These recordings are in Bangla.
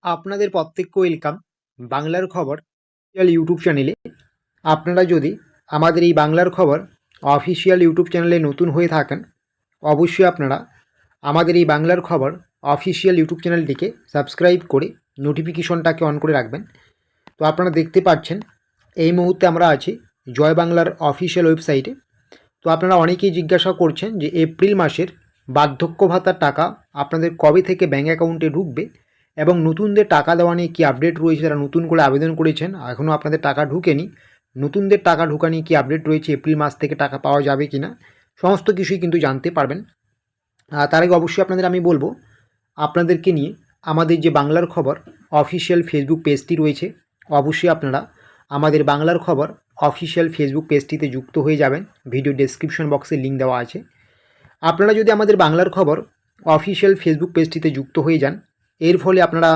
আপনাদের প্রত্যেককে ওয়েলকাম বাংলার খবর ইউটিউব চ্যানেলে। আপনারা যদি আমাদের এই বাংলার খবর অফিসিয়াল ইউটিউব চ্যানেলে নতুন হয়ে থাকেন, অবশ্যই আপনারা আমাদের এই বাংলার খবর অফিসিয়াল ইউটিউব চ্যানেলটিকে সাবস্ক্রাইব করে নোটিফিকেশনটাকে অন করে রাখবেন। তো আপনারা দেখতে পাচ্ছেন এই মুহূর্তে আমরা আছি জয় বাংলার অফিসিয়াল ওয়েবসাইটে। তো আপনারা অনেকেই জিজ্ঞাসা করছেন যে এপ্রিল মাসের বার্ধক্য ভাতার টাকা আপনাদের কবে থেকে ব্যাঙ্ক অ্যাকাউন্টে ঢুকবে এবং নতুনদের টাকা দেওয়া নিয়ে কী আপডেট রয়েছে, যারা নতুন করে আবেদন করেছেন এখনও আপনাদের টাকা ঢুকেনি, নতুনদের টাকা ঢোকা নিয়ে কী আপডেট রয়েছে, এপ্রিল মাস থেকে টাকা পাওয়া যাবে কি না, সমস্ত কিছুই কিন্তু জানতে পারবেন। তার আগে অবশ্যই আপনাদের আমি বলবো আপনাদেরকে নিয়ে আমাদের যে বাংলার খবর অফিসিয়াল ফেসবুক পেজটি রয়েছে, অবশ্যই আপনারা আমাদের বাংলার খবর অফিসিয়াল ফেসবুক পেজটিতে যুক্ত হয়ে যাবেন। ভিডিও ডেসক্রিপশন বক্সে লিঙ্ক দেওয়া আছে। আপনারা যদি আমাদের বাংলার খবর অফিসিয়াল ফেসবুক পেজটিতে যুক্ত হয়ে যান, এর ফলে আপনারা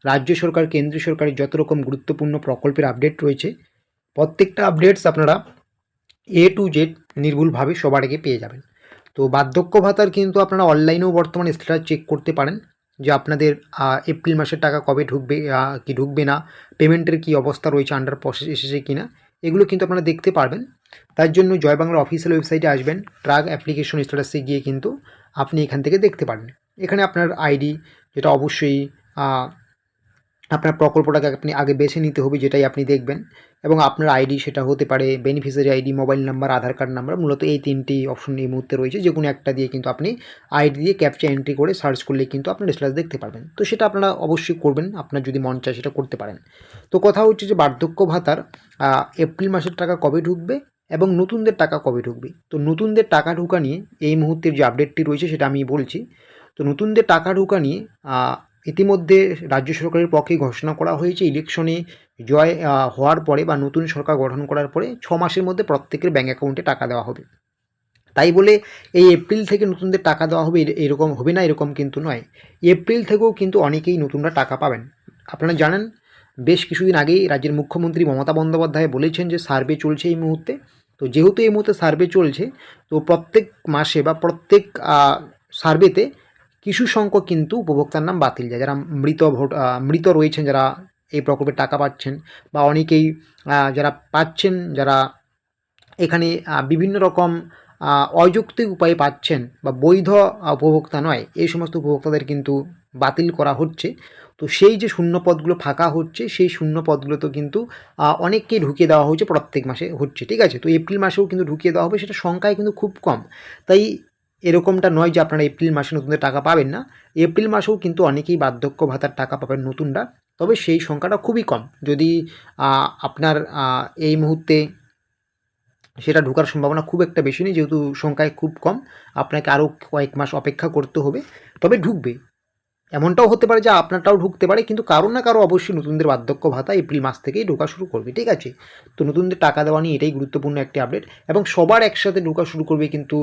রাজ্য সরকার কেন্দ্রীয় সরকারের যত রকম গুরুত্বপূর্ণ প্রকল্পের আপডেট রয়েছে প্রত্যেকটা আপডেটস আপনারা A to Z নির্ভুলভাবে সবার আগে পেয়ে যাবেন। তো বার্ধক্য ভাতার কিন্তু আপনারা অনলাইনেও বর্তমানে স্ট্যাটাস চেক করতে পারেন যে আপনাদের এপ্রিল মাসের টাকা কবে ঢুকবে কি ঢুকবে না, পেমেন্টের কি অবস্থা রয়েছে, আন্ডার প্রসেস এসেছে কি না, এগুলো কিন্তু আপনারা দেখতে পারবেন। তার জন্য জয় বাংলার অফিসিয়াল ওয়েবসাইটে আসবেন, ট্রাক অ্যাপ্লিকেশন স্ট্যাটাসে গিয়ে কিন্তু আপনি এখান থেকে দেখতে পারেন। এখানে আপনার আইডি, যেটা অবশ্যই আপনার প্রকল্পটাকে আপনি আগে বেছে নিতে হবে, যেটাই আপনি দেখবেন, এবং আপনার আইডি সেটা হতে পারে বেনিফিশিয়ারি আইডি, মোবাইল নাম্বার, আধার কার্ড নাম্বার, মূলত এই তিনটি অপশন এই মুহূর্তে রয়েছে। যে কোনো একটা দিয়ে কিন্তু আপনি আইডি দিয়ে ক্যাপচা এন্ট্রি করে সার্চ করলে কিন্তু আপনার স্ট্যাটাস দেখতে পারবেন। তো সেটা আপনারা অবশ্যই করবেন, আপনার যদি মন চায় সেটা করতে পারেন। তো কথা হচ্ছে যে বার্ধক্য ভাতার এপ্রিল মাসের টাকা কবে ঢুকবে এবং নতুনদের টাকা কবে ঢুকবে। তো নতুনদের টাকা ঢোকা নিয়ে এই মুহূর্তের যে আপডেটটি রয়েছে সেটা আমি বলছি। তো নতুনদের টাকা ঢোকা নিয়ে ইতিমধ্যে রাজ্য সরকারের পক্ষে ঘোষণা করা হয়েছে, ইলেকশনে জয় হওয়ার পরে বা নতুন সরকার গঠন করার পরে 6 মাসের মধ্যে প্রত্যেকের ব্যাঙ্ক অ্যাকাউন্টে টাকা দেওয়া হবে। তাই বলে এই এপ্রিল থেকে নতুনদের টাকা দেওয়া হবে এরকম হবে না, এরকম কিন্তু নয়। এপ্রিল থেকেও কিন্তু অনেকেই নতুনরা টাকা পাবেন। আপনারা জানেন বেশ কিছুদিন আগেই রাজ্যের মুখ্যমন্ত্রী মমতা বন্দ্যোপাধ্যায় বলেছেন যে সার্ভে চলছে এই মুহূর্তে। তো যেহেতু এই মুহূর্তে সার্ভে চলছে, তো প্রত্যেক মাসে বা প্রত্যেক সার্ভেতে কিছু সংখ্যক কিন্তু উপভোক্তার নাম বাতিল যায়, যারা মৃত রয়েছেন, যারা এই প্রকল্পের টাকা পাচ্ছেন, বা অনেকেই যারা পাচ্ছেন, যারা এখানে বিভিন্ন রকম অযৌক্তিক উপায়ে পাচ্ছেন বা বৈধ উপভোক্তা নয়, এই সমস্ত উপভোক্তাদের কিন্তু বাতিল করা হচ্ছে। তো সেই যে শূন্য পদগুলো ফাঁকা হচ্ছে, সেই শূন্য পদগুলোতে কিন্তু অনেককেই ঢুকিয়ে দেওয়া হচ্ছে, প্রত্যেক মাসে হচ্ছে, ঠিক আছে। তো এপ্রিল মাসেও কিন্তু ঢুকিয়ে দেওয়া হবে, সেটা সংখ্যায় কিন্তু খুব কম। তাই এরকমটা নয় যে আপনারা এপ্রিল মাসে নতুনদের টাকা পাবেন না, এপ্রিল মাসেও কিন্তু অনেকেই বার্ধক্য ভাতার টাকা পাবেন নতুনরা, তবে সেই সংখ্যাটা খুবই কম। যদি আপনার এই মুহূর্তে সেটা ঢোকার সম্ভাবনা খুব একটা বেশি নেই, যেহেতু সংখ্যায় খুব কম, আপনাকে আরও কয়েক মাস অপেক্ষা করতে হবে, তবে ঢুকবে। এমনটাও হতে পারে যে আপনারটাও ঢুকতে পারে, কিন্তু কারো না কারো অবশ্যই নতুনদের বার্ধক্য ভাতা এপ্রিল মাস থেকেই ঢোকা শুরু করবে, ঠিক আছে। তো নতুনদের টাকা দেওয়া নিয়ে এটাই গুরুত্বপূর্ণ একটি আপডেট, এবং সবার একসাথে ঢোকা শুরু করবে কিন্তু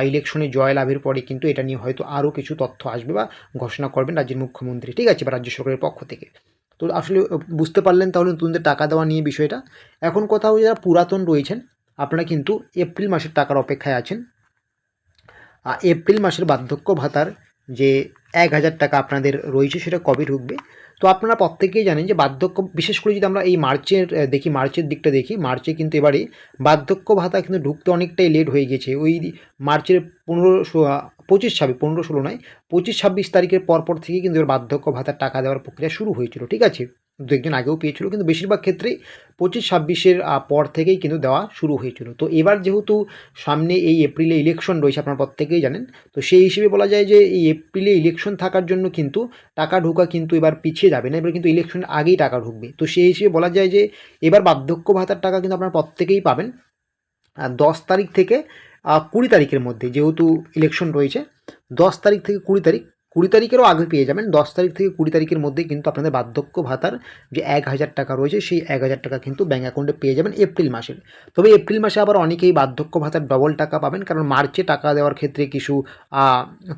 ইলেকশনে জয় লাভের পরে কিন্তু এটা নিয়ে হয়তো আরও কিছু তথ্য আসবে বা ঘোষণা করবেন রাজ্যের মুখ্যমন্ত্রী, ঠিক আছে, বা রাজ্য সরকারের পক্ষ থেকে। তো আসলে বুঝতে পারলেন তাহলে নতুনদের টাকা দেওয়া নিয়ে বিষয়টা। এখন কথা হচ্ছে যারা পুরাতন রয়েছেন, আপনারা কিন্তু এপ্রিল মাসের টাকার অপেক্ষায় আছেন। এপ্রিল মাসের বার্ধক্য ভাতার যে 1000 টাকা আপনাদের রয়েছে সেটা কবে ঢুকবে। তো আপনারা প্রত্যেকেই জানেন যে বার্ধক্য, বিশেষ করে যদি আমরা এই মার্চের মার্চের দিকটা দেখি, মার্চে কিন্তু এবারে বার্ধক্য ভাতা কিন্তু ঢুকতে অনেকটাই লেট হয়ে গেছে। ওই মার্চের 15-16 নয়, 25-26 তারিখের পরপর থেকে কিন্তু এবার বার্ধক্য ভাতার টাকা দেওয়ার প্রক্রিয়া শুরু হয়েছিল, ঠিক আছে। দু একজন আগেও পেয়েছিল, কিন্তু বেশিরভাগ ক্ষেত্রেই 25-26-এর পর থেকেই কিন্তু দেওয়া শুরু হয়েছিল। তো এবার যেহেতু সামনে এই এপ্রিলে ইলেকশন রয়েছে, আপনারা প্রত্যেকেই জানেন, তো সেই হিসেবে বলা যায় যে এই এপ্রিলে ইলেকশন থাকার জন্য কিন্তু টাকা ঢোকা কিন্তু এবার পিছিয়ে যাবে না, এবার কিন্তু ইলেকশনের আগেই টাকা ঢুকবে। তো সেই হিসেবে বলা যায় যে এবার বার্ধক্য ভাতার টাকা কিন্তু আপনারা প্রত্যেকেই পাবেন 10 তারিখ থেকে 20 তারিখের মধ্যে। যেহেতু ইলেকশন রয়েছে, 10 তারিখ থেকে 20 তারিখ, 20 তারিখেরও আগে পেয়ে যাবেন। 10 তারিখ থেকে 20 তারিখের মধ্যে কিন্তু আপনাদের বার্ধক্য ভাতার যে 1000 টাকা রয়েছে, সেই 1000 টাকা কিন্তু ব্যাঙ্ক অ্যাকাউন্টে পেয়ে যাবেন এপ্রিল মাসের। তবে এপ্রিল মাসে আবার অনেকেই বার্ধক্য ভাতার ডবল টাকা পাবেন, কারণ মার্চে টাকা দেওয়ার ক্ষেত্রে কিছু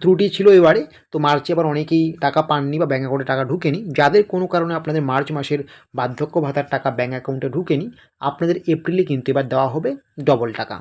ত্রুটি ছিল এবারে। তো মার্চে আবার অনেকেই টাকা পাননি বা ব্যাঙ্ক অ্যাকাউন্টে টাকা ঢুকেনি। যাদের কোনো কারণে আপনাদের মার্চ মাসের বার্ধক্য ভাতার টাকা ব্যাঙ্ক অ্যাকাউন্টে ঢুকেনি, আপনাদের এপ্রিলে কিন্তু এবার দেওয়া হবে ডবল টাকা।